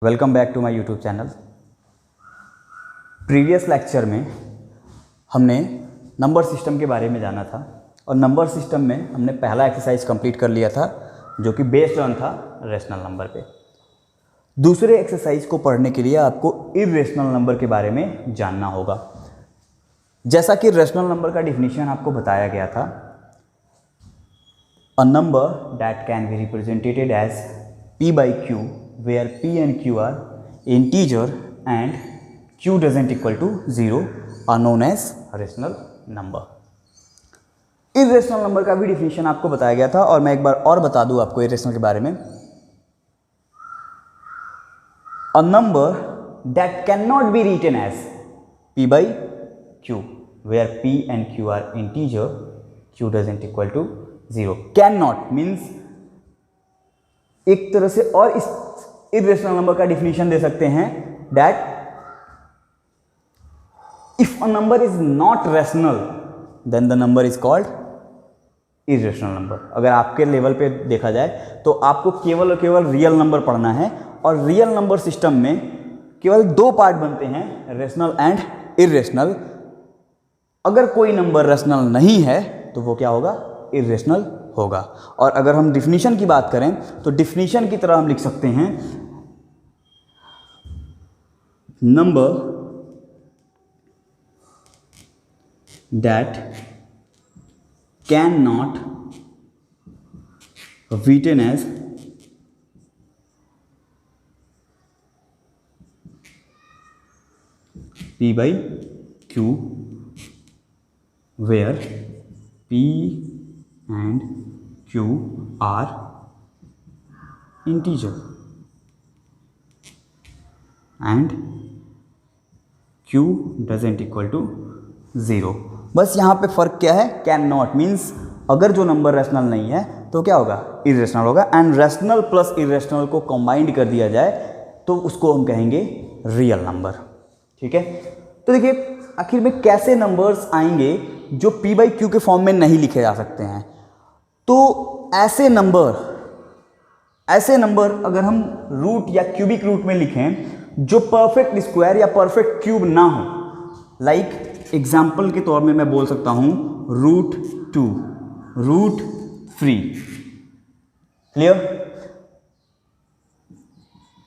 Welcome back to my YouTube channel. Previous lecture में हमने number system के बारे में जाना था और नंबर सिस्टम में हमने पहला एक्सरसाइज कंप्लीट कर लिया था जो कि बेस्ड ऑन था रेशनल नंबर पे। दूसरे एक्सरसाइज को पढ़ने के लिए आपको इर्रेशनल नंबर के बारे में जानना होगा। जैसा कि रेशनल नंबर का डिफिनीशन आपको बताया गया था, a number that can be represented as p by q where p and q are integer and q doesn't equal to 0 are known as rational number। Irrational number का भी definition आपको बताया गया था और मैं एक बार और बता दूं आपको इर्रेशनल के बारे में। A number that can not be written as p by q where p and q are integer q doesn't equal to 0। Can not means एक तरह से और इस इर्रेशनल नंबर का डिफिनीशन दे सकते हैं that if a number is not rational then the number is called irrational number. अगर आपके लेवल पे देखा जाए तो आपको केवल और केवल रियल नंबर पढ़ना है और रियल नंबर सिस्टम में केवल दो पार्ट बनते हैं, रेशनल एंड इर्रेशनल। अगर कोई नंबर रेशनल नहीं है तो वो क्या होगा, इर्रेशनल होगा। और अगर हम डिफिनीशन की बात करें तो डिफिनीशन की तरह हम लिख सकते हैं number that can not written as p by q where p and q are integer and q doesn't equal to 0। बस यहाँ पे फ़र्क क्या है, कैन नॉट मीन्स अगर जो नंबर रेशनल नहीं है तो क्या होगा, इर्रेशनल होगा। एंड रेशनल प्लस इर्रेशनल को कंबाइंड कर दिया जाए तो उसको हम कहेंगे रियल नंबर। ठीक है, तो देखिए आखिर में कैसे नंबर्स आएंगे जो p by q के फॉर्म में नहीं लिखे जा सकते हैं। तो ऐसे नंबर अगर हम रूट या क्यूबिक रूट में लिखें जो परफेक्ट स्क्वायर या परफेक्ट क्यूब ना हो, लाइक एग्जाम्पल के तौर में मैं बोल सकता हूं root 2, root 3, clear,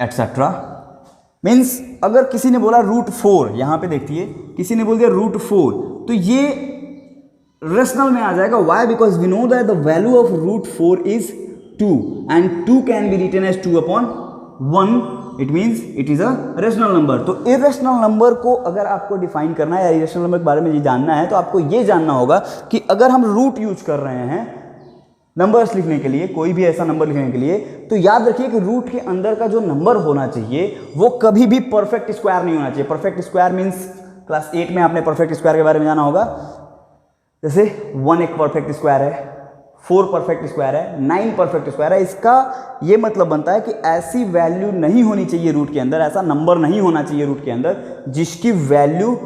etcetera. Means अगर किसी ने बोला रूट 4, यहां पे देखिए किसी ने बोल दिया रूट 4, तो ये रेशनल में आ जाएगा। Why? Because we know that the value of root 4 is 2 and 2 can be written as 2/1। It means it is a rational number. तो इर्रेशनल नंबर को अगर आपको डिफाइन करना है या इर्रेशनल नंबर के बारे में ये जानना है तो आपको ये जानना होगा कि अगर हम रूट यूज कर रहे हैं नंबर्स लिखने के लिए, कोई भी ऐसा नंबर लिखने के लिए, तो याद रखिए कि रूट के अंदर का जो नंबर होना चाहिए वो कभी भी परफेक्ट स्क्वायर नहीं होना चाहिए। परफेक्ट स्क्वायर मीन्स क्लास 8 में आपने परफेक्ट स्क्वायर के बारे में जाना होगा। जैसे 1 एक परफेक्ट स्क्वायर है, 4 परफेक्ट स्क्वायर है, 9 परफेक्ट स्क्वायर है। इसका ये मतलब बनता है कि ऐसी वैल्यू नहीं होनी चाहिए रूट के अंदर, ऐसा नंबर नहीं होना चाहिए रूट के अंदर जिसकी वैल्यू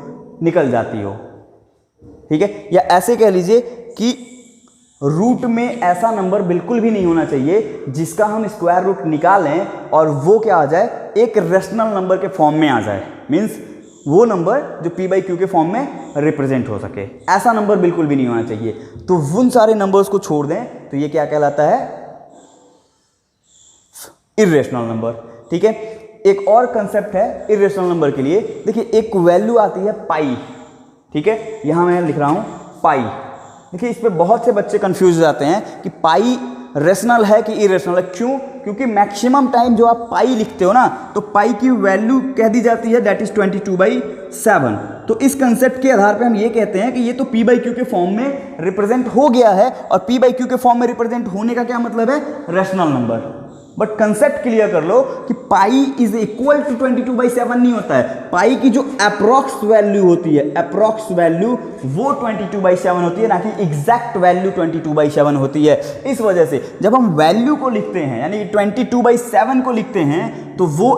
निकल जाती हो। ठीक है, या ऐसे कह लीजिए कि रूट में ऐसा नंबर बिल्कुल भी नहीं होना चाहिए जिसका हम स्क्वायर रूट निकालें और वो क्या आ जाए, एक रेशनल नंबर के फॉर्म में आ जाए। मीन्स वो नंबर जो p by q के फॉर्म में रिप्रेजेंट हो सके, ऐसा नंबर बिल्कुल भी नहीं होना चाहिए। तो उन सारे नंबर्स को छोड़ दें तो ये क्या कहलाता है, इर्रेशनल नंबर। ठीक है, एक और कंसेप्ट है इर्रेशनल नंबर के लिए। देखिए एक वैल्यू आती है पाई। ठीक है, यहां मैं लिख रहा हूं पाई। देखिए इस पे बहुत से बच्चे कंफ्यूज हो जाते हैं कि पाई रेशनल है कि इरेशनल है। क्यों? क्योंकि मैक्सिमम टाइम जो आप पाई लिखते हो ना तो पाई की वैल्यू कह दी जाती है दैट इज 22/7। तो इस कंसेप्ट के आधार पे हम ये कहते हैं कि ये तो p by q के फॉर्म में रिप्रेजेंट हो गया है और p by q के फॉर्म में रिप्रेजेंट होने का क्या मतलब है, rational number. But concept clear कर लो कि पाई इज इक्वल टू 22/7 नहीं होता है। पाई की जो अप्रॉक्स वैल्यू होती है, अप्रॉक्स वैल्यू वो 22/7 होती है, ना कि एग्जैक्ट वैल्यू 22/7 होती है। इस वजह से जब हम वैल्यू को लिखते हैं यानी 22/7 को लिखते हैं तो वो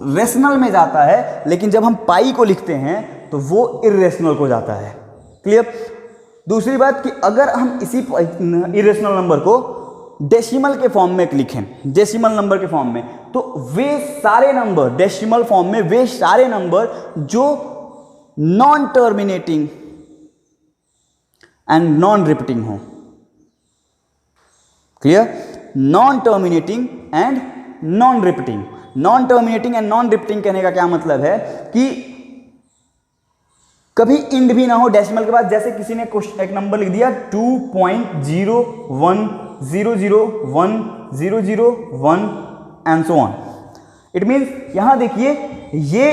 रेशनल में जाता है, लेकिन जब हम पाई को लिखते हैं तो वो इर्रेशनल को जाता है। क्लियर? दूसरी बात कि अगर हम इसी इरेशनल नंबर को डेसिमल के फॉर्म में लिखें, डेसिमल नंबर के फॉर्म में, तो वे सारे नंबर डेसिमल फॉर्म में, वे सारे नंबर जो non terminating and non repeating हो। Clear? Non terminating and non repeating. Non terminating and non repeating कहने का क्या मतलब है कि कभी इंड भी ना हो डेसिमल के बाद। जैसे किसी ने एक नंबर लिख दिया 2.01001001 and so on. It means यहां देखिए ये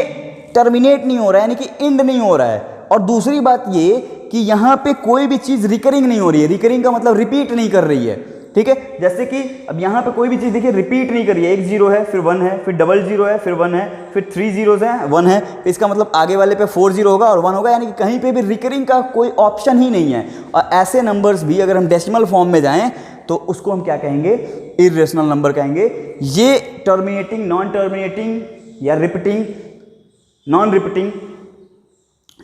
टर्मिनेट नहीं हो रहा है, यानी कि इंड नहीं हो रहा है। और दूसरी बात ये कि यहां पे कोई भी चीज रिकरिंग नहीं हो रही है। रिकरिंग का मतलब रिपीट नहीं कर रही है। ठीक है, जैसे कि अब यहां पे कोई भी चीज देखिए रिपीट नहीं कर रही है। एक जीरो है, फिर 1 है, फिर डबल जीरो है, फिर 1 है, फिर 3 जीरोज है, 1 है। इसका मतलब आगे वाले पे 4 जीरो होगा और 1 होगा, यानी कि कहीं पे भी रिकरिंग का कोई ऑप्शन ही नहीं है। और ऐसे नंबर्स भी अगर हम डेसिमल फॉर्म में जाएं तो उसको हम क्या कहेंगे? इर्रेशनल नंबर कहेंगे। ये टर्मिनेटिंग, नॉन टर्मिनेटिंग या रिपीटिंग, नॉन रिपीटिंग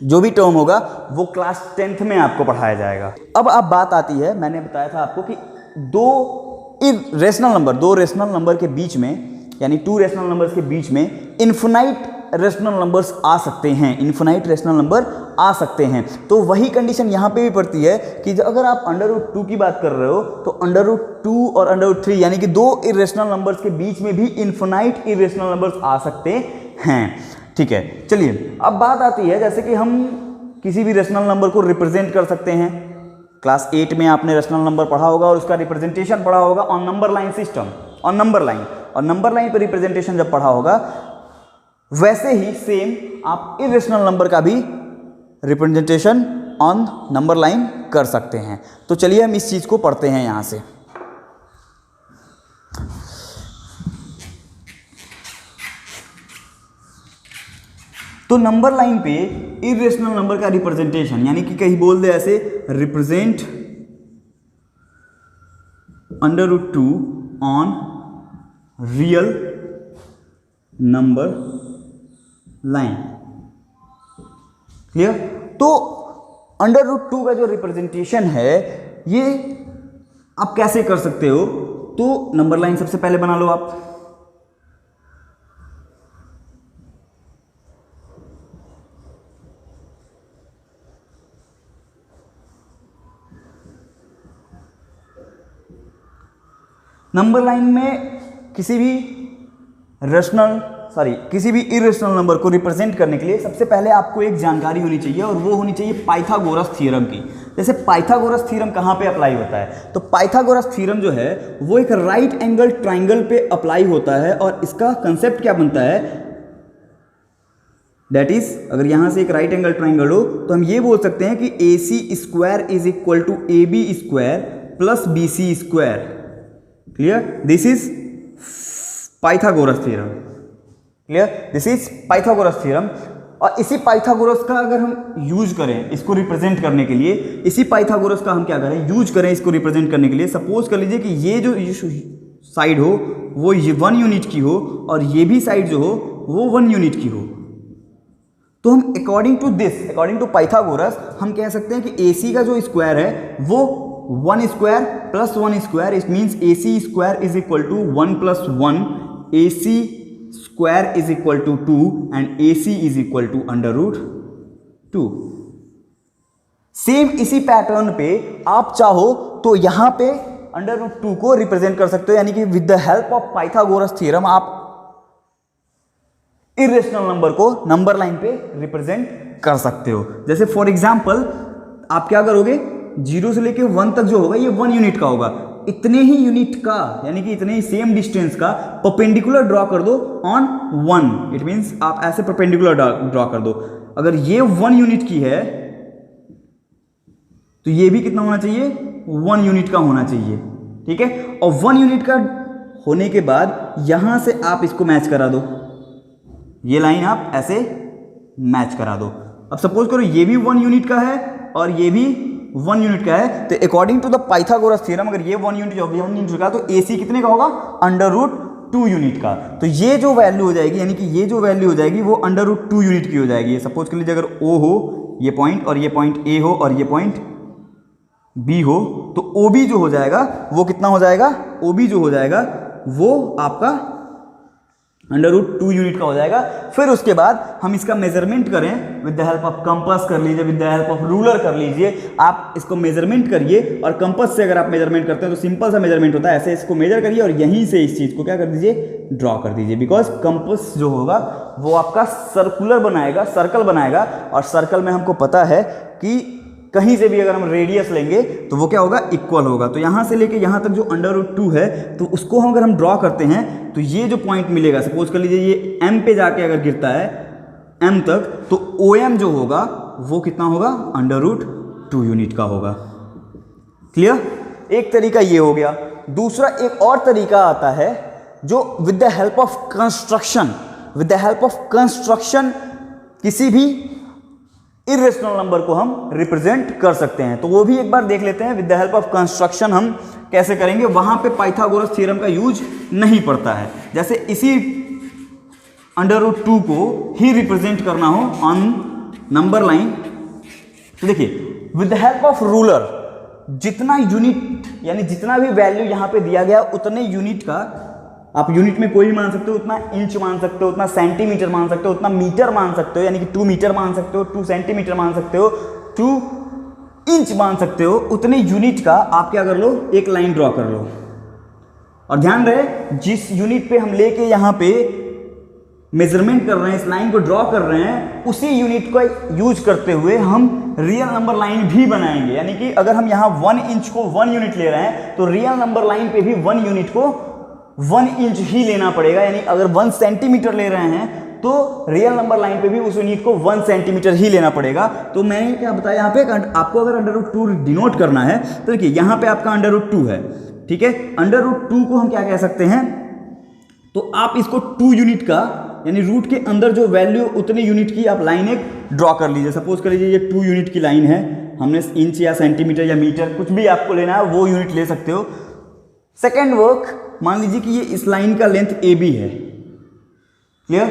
जो भी टर्म होगा वो क्लास 10th में आपको पढ़ाया जाएगा। अब बात आती है, मैंने बताया था आपको कि दो रेशनल नंबर के बीच में, यानी 2 रेशनल नंबर्स के बीच में इन्फिनाइट रेशनल नंबर्स आ सकते हैं। इन्फिनाइट रेशनल नंबर आ सकते हैं। तो वही कंडीशन यहां पे भी पड़ती है कि अगर आप √2 की बात कर रहे हो तो √2 और √3 यानी कि 2 इरेशनल नंबर्स के बीच में भी इन्फिनाइट इरेशनल नंबर्स आ सकते हैं। ठीक है, चलिए अब बात आती है जैसे कि हम किसी भी रेशनल नंबर को रिप्रेजेंट कर सकते हैं। क्लास 8 में आपने रेशनल नंबर पढ़ा होगा और उसका रिप्रेजेंटेशन पढ़ा होगा on number line system, on number line. और नंबर लाइन पर रिप्रेजेंटेशन जब पढ़ा होगा वैसे ही सेम आप इरेशनल नंबर का भी रिप्रेजेंटेशन ऑन नंबर लाइन कर सकते हैं। तो चलिए हम इस चीज को पढ़ते हैं यहां से। तो नंबर लाइन पे इरेशनल नंबर का रिप्रेजेंटेशन, यानी कि कहीं बोल दे ऐसे, represent √2 on real number line. Clear? तो √2 का जो रिप्रेजेंटेशन है ये आप कैसे कर सकते हो? तो नंबर लाइन सबसे पहले बना लो आप। नंबर लाइन में किसी भी इरेशनल नंबर को रिप्रेजेंट करने के लिए सबसे पहले आपको एक जानकारी होनी चाहिए और वो होनी चाहिए पाइथागोरस थ्योरम की। जैसे पाइथागोरस थ्योरम कहाँ पे अप्लाई होता है? तो पाइथागोरस थ्योरम जो है वो एक राइट एंगल ट्राइंगल पे अप्लाई होता है और इसका कंसेप्ट क्या बनता है? दैट इज, अगर यहां से एक राइट एंगल ट्राइंगल हो तो हम ये बोल सकते हैं कि AC² is equal to AB² plus BC²। Clear? This is Pythagoras theorem. Clear? This is Pythagoras theorem. और इसी पाइथागोरस का अगर हम यूज करें इसको रिप्रेजेंट करने के लिए, इसी पाइथागोरस का हम क्या करें? यूज करें इसको रिप्रेजेंट करने के लिए। सपोज कर लीजिए कि ये जो साइड हो वो 1 यूनिट की हो और ये भी साइड जो हो वो 1 यूनिट की हो, तो हम अकॉर्डिंग टू पाइथागोरस हम कह सकते हैं कि AC का जो स्क्वायर है वो 1² plus 1², it means AC² is equal to 1 + 1, AC² is equal to 2 and AC is equal to √2। Same इसी पैटर्न पे आप चाहो तो यहां पे √2 को रिप्रेजेंट कर सकते हो, यानी कि with the help of Pythagoras theorem आप इरेशनल नंबर को नंबर लाइन पे रिप्रेजेंट कर सकते हो। जैसे फॉर एग्जांपल आप क्या करोगे? 0 से लेके 1 तक जो होगा ये 1 यूनिट का होगा। इतने ही यूनिट का, यानी कि इतने ही सेम डिस्टेंस का परपेंडिकुलर ड्रॉ कर दो ऑन 1। इट मीन्स आप ऐसे परपेंडिकुलर ड्रॉ कर दो। अगर ये 1 यूनिट की है तो ये भी कितना होना चाहिए? 1 यूनिट का होना चाहिए। ठीक है? और 1 यूनिट का होने के बाद यहां से आप इसको मैच करा दो, ये लाइन आप ऐसे मैच करा दो। अब सपोज करो ये भी 1 यूनिट का है और ये भी 1 यूनिट का है, तो according to the Pythagoras theorem अगर ये 1 यूनिट का तो AC कितने का होगा? √2 यूनिट का। तो ये जो वैल्यू हो जाएगी, यानी कि ये जो वैल्यू हो जाएगी वो √2 यूनिट की हो जाएगी। सपोज कर लीजिए अगर O हो ये पॉइंट और ये पॉइंट A हो और ये पॉइंट B हो, तो OB जो हो जाएगा वो कितना हो जाएगा? OB जो हो जाएगा वो आपका अंडर रूट 2 यूनिट का हो जाएगा। फिर उसके बाद हम इसका मेजरमेंट करें with the help of compass कर लीजिए, with the help of ruler कर लीजिए, आप इसको मेजरमेंट करिए और कंपास से अगर आप मेजरमेंट करते हैं तो सिंपल सा मेजरमेंट होता है, ऐसे इसको मेजर करिए और यहीं से इस चीज़ को क्या कर दीजिए, ड्रॉ कर दीजिए। बिकॉज कंपास जो होगा वो आपका सर्कुलर बनाएगा, सर्कल बनाएगा, और सर्कल में हमको पता है कि कहीं से भी अगर हम रेडियस लेंगे तो वो क्या होगा, इक्वल होगा। तो यहाँ से लेके यहाँ तक जो अंडर रूट 2 है तो उसको हम अगर हम ड्रॉ करते हैं तो ये जो पॉइंट मिलेगा, सपोज कर लीजिए ये m पे जाके अगर गिरता है m तक, तो OM जो होगा वो कितना होगा, अंडर रूट 2 यूनिट का होगा। क्लियर? एक तरीका ये हो गया। दूसरा एक और तरीका आता है जो with the help of construction, with the help of construction किसी भी इरेशनल नंबर को हम रिप्रेजेंट कर सकते हैं। तो वो भी एक बार देख लेते हैं with the help of construction हम कैसे करेंगे। वहां पे पाइथागोरस थ्योरम का यूज नहीं पड़ता है। जैसे इसी अंडर रूट 2 को ही रिप्रेजेंट करना हो ऑन नंबर लाइन, तो देखिए with the help of ruler जितना यूनिट यानी जितना भी वैल्यू यहां पे दिया गया उतने यूनिट का, आप यूनिट में कोई भी मान सकते हो, उतना इंच मान सकते हो, उतना सेंटीमीटर मान सकते हो, उतना मीटर मान सकते हो, यानी कि 2 मीटर मान सकते हो, 2 सेंटीमीटर मान सकते हो, 2 इंच मान सकते हो, उतने यूनिट का आप क्या कर लो, एक लाइन ड्रॉ कर लो। और ध्यान रहे जिस यूनिट पे हम लेके यहाँ पे मेजरमेंट कर रहे हैं, इस लाइन को ड्रॉ कर रहे हैं, उसी यूनिट को यूज करते हुए हम रियल नंबर लाइन भी बनाएंगे। यानी कि अगर हम यहाँ 1 इंच को 1 यूनिट ले रहे हैं तो रियल नंबर लाइन पे भी 1 यूनिट को 1 इंच ही लेना पड़ेगा। यानी अगर 1 सेंटीमीटर ले रहे हैं तो रियल नंबर लाइन पे भी उस यूनिट को 1 सेंटीमीटर ही लेना पड़ेगा। तो मैंने क्या बताया, यहाँ पे आपको अगर अंडर रूट 2 डिनोट करना है तो देखिए यहाँ पे आपका अंडर रूट 2 है, ठीक है। अंडर रूट 2 को हम क्या कह सकते हैं, तो आप इसको 2 यूनिट का यानी रूट के अंदर जो वैल्यू उतने यूनिट की आप लाइन एक ड्रॉ कर लीजिए। सपोज कर लीजिए ये 2 यूनिट की लाइन है, हमने इंच या सेंटीमीटर या मीटर कुछ भी आपको लेना है वो यूनिट ले सकते हो। सेकेंड वर्क, मान लीजिए कि ये इस लाइन का लेंथ AB है, क्लियर।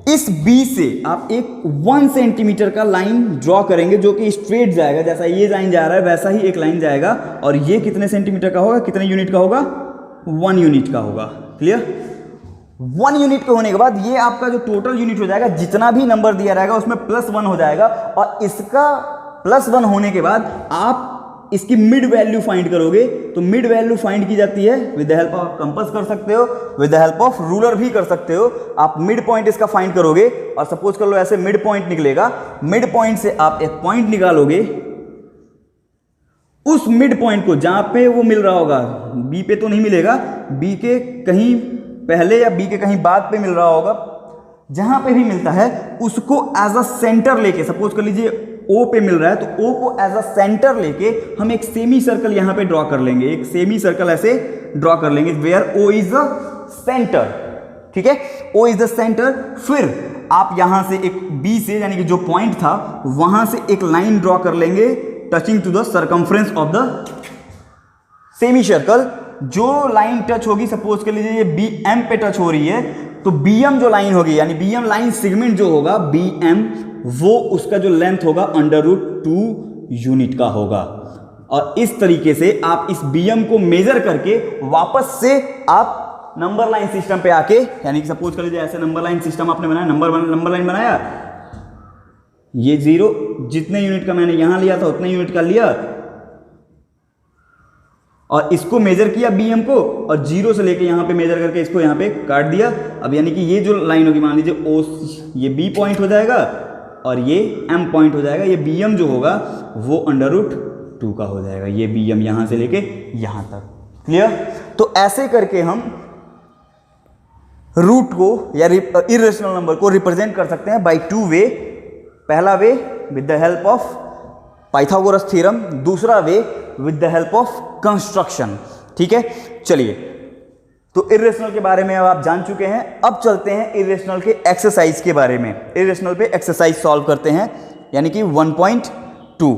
इस B से आप एक 1 सेंटीमीटर का लाइन ड्रॉ करेंगे जो कि स्ट्रेट जाएगा, जैसा ये लाइन जा रहा है वैसा ही एक लाइन जाएगा, और ये कितने सेंटीमीटर का होगा, कितने यूनिट का होगा, 1 यूनिट का होगा। क्लियर? 1 यूनिट का होने के बाद ये आपका जो टोटल यूनिट हो जाएगा, जितना भी नंबर दिया रहेगा उसमें +1 हो जाएगा, और इसका +1 होने के बाद आप इसकी मिड वैल्यू फाइंड करोगे। तो मिड वैल्यू फाइंड की जाती है with the help of compass कर सकते हो, with the help of ruler भी कर सकते हो। आप मिड पॉइंट इसका फाइंड करोगे और सपोज कर लो ऐसे मिड पॉइंट निकलेगा, मिड पॉइंट से आप एक पॉइंट निकालोगे, उस मिड पॉइंट को जहां पे वो मिल रहा होगा, बी पे तो नहीं मिलेगा, बी के कहीं पहले या बी के कहीं बाद पे मिल रहा होगा, जहां पे भी मिलता है उसको एज अ सेंटर लेके, सपोज कर लीजिए O पे मिल रहा है तो O को एज अ सेंटर लेके हम एक सेमी सर्कल यहां पे ड्रॉ कर लेंगे, एक सेमी सर्कल ऐसे ड्रॉ कर लेंगे where O is the centre, ठीक है, O इज द सेंटर। फिर आप यहां से एक B से यानी कि जो पॉइंट था वहां से एक लाइन ड्रॉ कर लेंगे touching to the circumference of the semicircle. जो लाइन टच होगी, सपोज कर लीजिए ये BM पे टच हो रही है, तो BM जो लाइन होगी यानी BM लाइन सेगमेंट जो होगा BM, वो उसका जो लेंथ होगा अंडर रूट 2 यूनिट का होगा। और इस तरीके से आप इस BM को मेजर करके वापस से आप नंबर लाइन सिस्टम पे आके, यानी कि सपोज कर लीजिए ऐसे नंबर लाइन सिस्टम आपने बनाया, नंबर लाइन बनाया, ये 0 जितने यूनिट का मैंने यहां लिया था उतने यूनिट का लिया और इसको मेजर किया BM को, और 0 से लेके यहां पे मेजर करके इसको यहां पे काट दिया। अब यानी कि ये जो लाइन होगी, मान लीजिए O, ये B पॉइंट हो जाएगा और ये M पॉइंट हो जाएगा, ये BM जो होगा वो अंडर रूट 2 का हो जाएगा, ये BM यहां से लेके यहां तक। क्लियर? तो ऐसे करके हम रूट को या इरेशनल नंबर को रिप्रेजेंट कर सकते हैं बाय 2 वे। पहला way with the help of Pythagoras theorem, दूसरा way with the help of construction. ठीक है, चलिए, तो इरेशनल के बारे में अब आप जान चुके हैं। अब चलते हैं इरेशनल के एक्सरसाइज के बारे में। इरेशनल पे एक्सरसाइज सॉल्व करते हैं, यानी कि 1.2।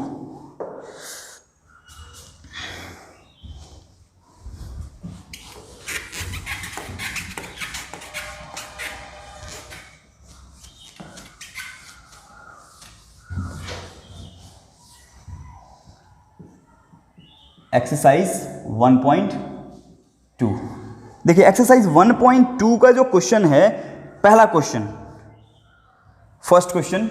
एक्सरसाइज 1.2। देखिए एक्सरसाइज 1.2 का जो क्वेश्चन है, पहला क्वेश्चन, फर्स्ट क्वेश्चन,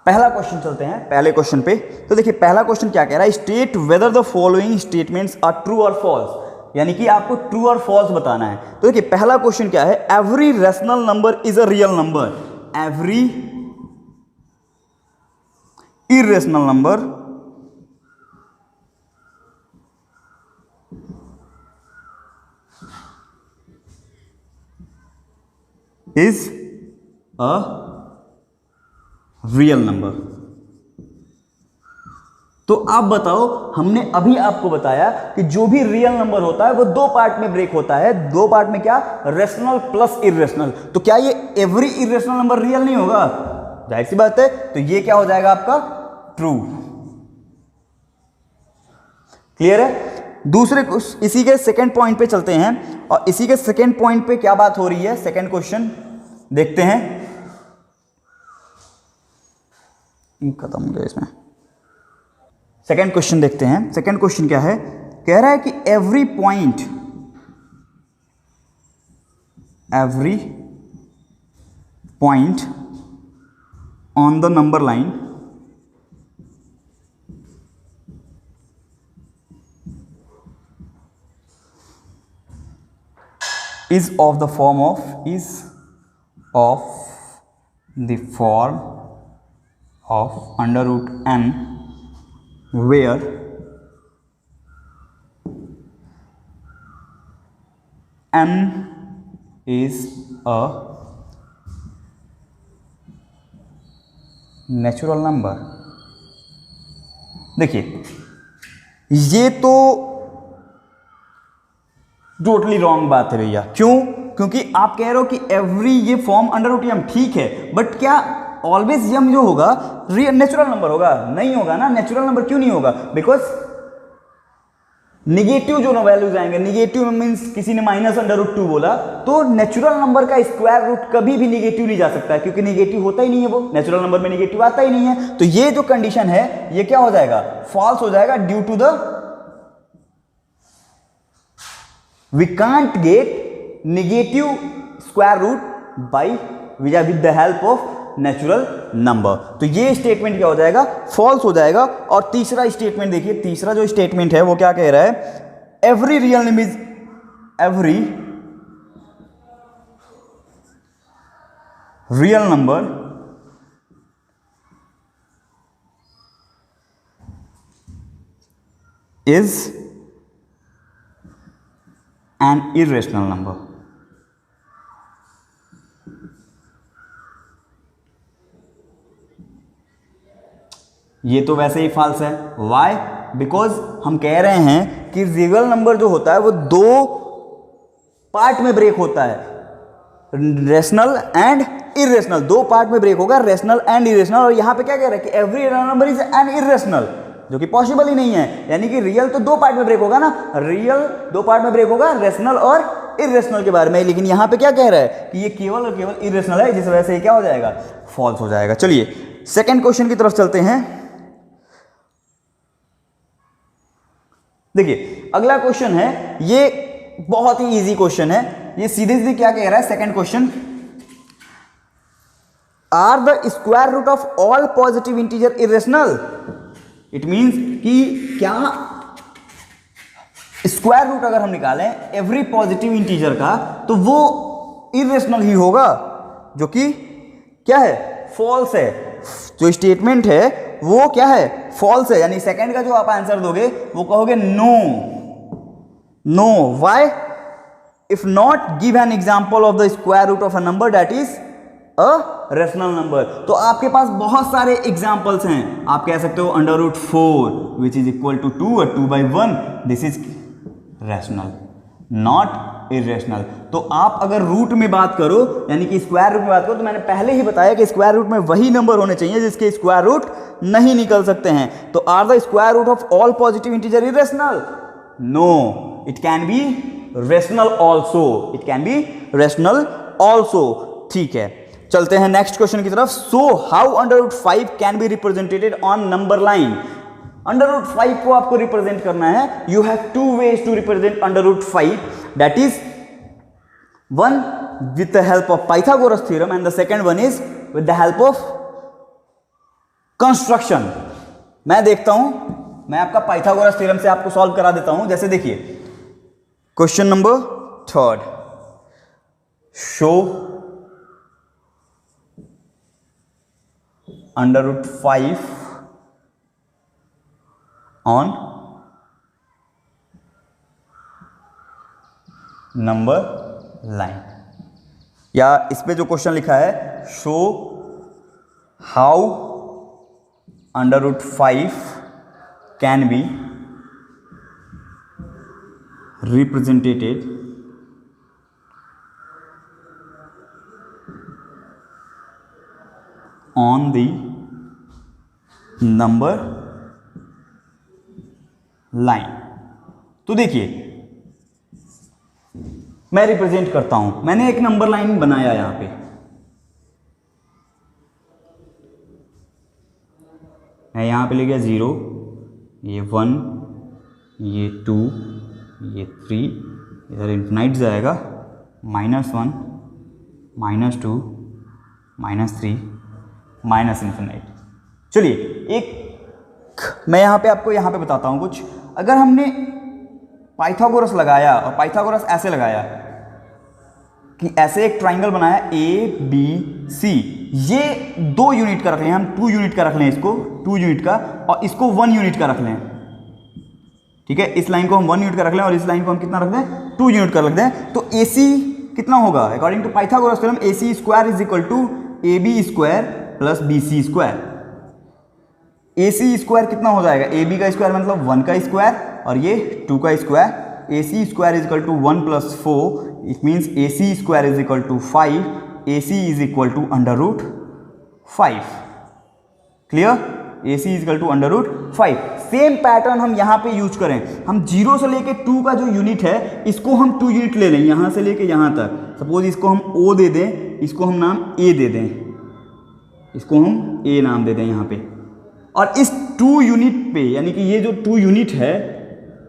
पहला क्वेश्चन चलते हैं पहले क्वेश्चन पे। तो देखिए पहला क्वेश्चन क्या कह रहा है, state whether the following statements are true or false, यानी कि आपको ट्रू और फॉल्स बताना है। तो देखिए पहला क्वेश्चन क्या है, every rational number is a real number, every irrational number is a real number. तो आप बताओ, हमने अभी आपको बताया कि जो भी रियल नंबर होता है वो दो पार्ट में ब्रेक होता है। दो पार्ट में क्या, रेशनल प्लस इरेशनल। तो क्या ये एवरी इरेशनल नंबर रियल नहीं होगा? जाहिर सी बात है। तो ये क्या हो जाएगा आपका, ट्रू। क्लियर है? दूसरे इसी के सेकंड पॉइंट पे चलते हैं, और इसी के सेकंड पॉइंट पे क्या बात हो रही है, सेकंड क्वेश्चन देखते हैं। खत्म हो गया इसमें। सेकंड क्वेश्चन देखते हैं। सेकंड क्वेश्चन क्या है, कह रहा है कि every point on the number line is of the form of under root n, where n is a natural number. देखिए ये तो टोटली रॉन्ग बात है भैया। क्यों? क्योंकि आप कह रहे हो कि एवरी ये फॉर्म अंडर रूट एम, ठीक है, बट क्या ऑलवेज एम जो होगा नेचुरल नंबर होगा? नहीं होगा ना। नेचुरल नंबर क्यों नहीं होगा? बिकॉज निगेटिव जो वैल्यूज आएंगे, निगेटिव मींस किसी ने माइनस अंडर रूट 2 बोला, तो नेचुरल नंबर का स्क्वायर रूट कभी भी निगेटिव नहीं जा सकता है, क्योंकि निगेटिव होता ही नहीं है, वो नेचुरल नंबर में निगेटिव आता ही नहीं है। तो ये जो कंडीशन है ये क्या हो जाएगा, फॉल्स हो जाएगा, due to the we can't get negative square root by with the help of natural number। तो ये स्टेटमेंट क्या हो जाएगा, फॉल्स हो जाएगा। और तीसरा स्टेटमेंट देखिए, तीसरा जो स्टेटमेंट है वो क्या कह रहा है, every real number is every real number is an irrational number। ये तो वैसे ही फॉल्स है। वाई? बिकॉज हम कह रहे हैं कि रियल नंबर जो होता है वो दो पार्ट में ब्रेक होता है, रेशनल एंड इरेशनल। दो पार्ट में ब्रेक होगा, रेशनल एंड इरेशनल। और यहां पे क्या कह रहे हैं कि every real number is an irrational, जो कि पॉसिबल ही नहीं है। यानी कि रियल तो दो पार्ट में ब्रेक होगा ना, रियल दो पार्ट में ब्रेक होगा, रेशनल और इरेशनल के बारे में। लेकिन यहां पे क्या कह रहा है कि ये केवल और केवल इरेशनल है, जिस वजह से ये क्या हो जाएगा, फॉल्स हो जाएगा। चलिए सेकंड क्वेश्चन की तरफ चलते हैं। देखिए अगला क्वेश्चन है, ये बहुत ही इजी क्वेश्चन है। ये सीधे सीधे क्या कह रहा है, second question, are the square root of all positive integer irrational. It means कि क्या स्क्वायर रूट अगर हम निकालें एवरी पॉजिटिव इंटीजर का, तो वो इरेशनल ही होगा, जो कि क्या है, फॉल्स है। जो स्टेटमेंट है वो क्या है, फॉल्स है। यानी सेकंड का जो आप आंसर दोगे वो कहोगे no. No why? If not give an example of the square root of a number that is a rational number. तो आपके पास बहुत सारे एग्जांपल्स हैं। आप कह सकते हो under root 4 which is equal to 2 और 2/1, this is rational, not irrational. तो आप अगर रूट में बात करो, यानी कि स्क्वायर रूट में बात करो, तो मैंने पहले ही बताया कि स्क्वायर रूट में वही नंबर होने चाहिए जिसके स्क्वायर रूट नहीं निकल सकते हैं। तो are the square root of all positive integer irrational? No, it can be rational also, it can be rational also. ठीक है, चलते हैं नेक्स्ट क्वेश्चन की तरफ। So how under root 5 can be represented on number line? √5 को आपको represent करना है, you have 2 ways to represent √5, that is one with the help of Pythagoras theorem and the second one is with the help of construction. मैं देखता हूं, मैं आपका Pythagoras theorem से आपको सॉल्व करा देता हूं। जैसे देखिए question number 3, show √5 on number line, या इसमें जो क्वेश्चन लिखा है show how √5 can be represented on the number line. तो देखिए मैं रिप्रेजेंट करता हूं, मैंने एक नंबर लाइन बनाया यहां पे, मैं यहां पे ले गया 0, ये 1, ये 2, ये 3, इधर इन्फिनाइट जाएगा, -1, -2, -3, माइनस इन्फिनाइट। चलिए एक मैं यहां पे आपको यहां पे बताता हूं कुछ। अगर हमने पाइथागोरस लगाया और पाइथागोरस ऐसे लगाया कि ऐसे एक ट्राइंगल बनाया ABC, ये 2 यूनिट का रख लें, हम 2 यूनिट का रख लें इसको, 2 यूनिट का, और इसको 1 यूनिट का रख लें, ठीक है। इस लाइन को हम 1 यूनिट का रख लें और इस लाइन को हम कितना रख दें, 2 यूनिट का रख दें। तो AC कितना होगा according to Pythagoras theorem, AC square is equal to AB square plus BC square. AC square कितना हो जाएगा, AB का स्क्वायर मतलब 1 का स्क्वायर और ये 2 का square. AC square is equal to 1 + 4, it means AC square is equal to 5, AC is equal to √5। Clear, AC is equal to √5। Same pattern हम यहाँ पे यूज करें, हम 0 से लेके 2 का जो यूनिट है इसको हम 2 यूनिट ले लें, यहाँ से लेके यहाँ तक। सपोज इसको हम O दे दें, इसको हम नाम A दे दें, इसको हम A नाम दे दें यहाँ पे, और इस 2 यूनिट पे यानी कि ये जो 2 यूनिट है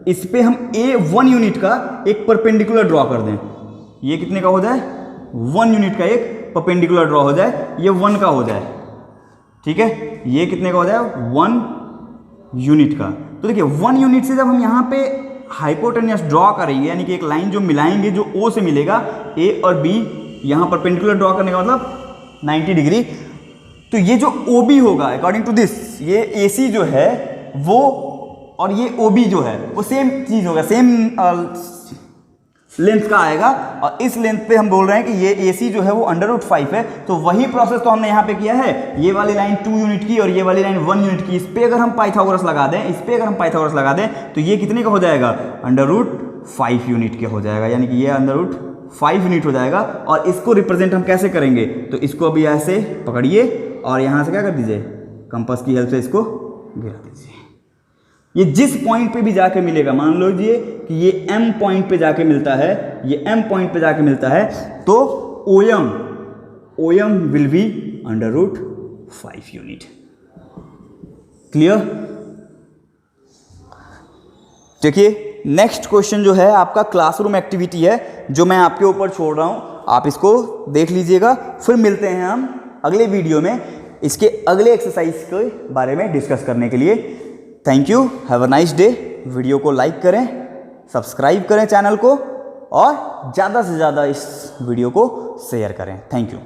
इस पे हम 1 यूनिट का एक परपेंडिकुलर ड्रॉ कर दें। ये कितने का हो जाए, 1 यूनिट का एक परपेंडिकुलर ड्रॉ हो जाए, ये 1 का हो जाए, ठीक है। ये कितने का हो जाए, 1 यूनिट का। तो देखिए 1 यूनिट से जब हम यहाँ पे हाइपोटेन्यूस ड्रॉ करेंगे, यानी कि एक लाइन जो मिलाएंगे, जो O से मिलेगा, A और B, यहाँ परपेंडिकुलर ड्रॉ करने का मतलब 90 डिग्री। तो ये जो OB होगा अकॉर्डिंग टू दिस, ये AC जो है वो और ये OB जो है वो सेम चीज होगा, सेम लेंथ का आएगा, और इस लेंथ पे हम बोल रहे हैं कि ये AC जो है वो √5 है। तो वही प्रोसेस तो हमने यहाँ पे किया है, ये वाली लाइन 2 यूनिट की और ये वाली लाइन 1 यूनिट की, इस पे अगर हम पाइथागोरस लगा दें, इस पे अगर हम पाइथागोरस लगा दें तो ये कितने का हो जाएगा, √5 यूनिट के हो जाएगा, यानी कि ये √5 यूनिट हो जाएगा। और इसको रिप्रेजेंट हम कैसे करेंगे, तो इसको अभी ऐसे पकड़िए और यहाँ से क्या कर दीजिए, कंपास की हेल्प से इसको गिरा दीजिए। ये जिस पॉइंट पे भी जाके मिलेगा, मान लीजिए कि ये M पॉइंट पे जाके मिलता है, ये M पॉइंट पे जाके मिलता है, तो OM will be √5 unit. Clear. देखिए नेक्स्ट क्वेश्चन जो है आपका क्लासरूम एक्टिविटी है, जो मैं आपके ऊपर छोड़ रहा हूं, आप इसको देख लीजिएगा। फिर मिलते हैं हम अगले वीडियो में इसके अगले एक्सरसाइज के बारे में डिस्कस करने के लिए। Thank you, have a nice day. Video को लाइक करें, सब्सक्राइब करें चैनल को, और ज़्यादा से ज़्यादा इस वीडियो को शेयर करें। Thank you.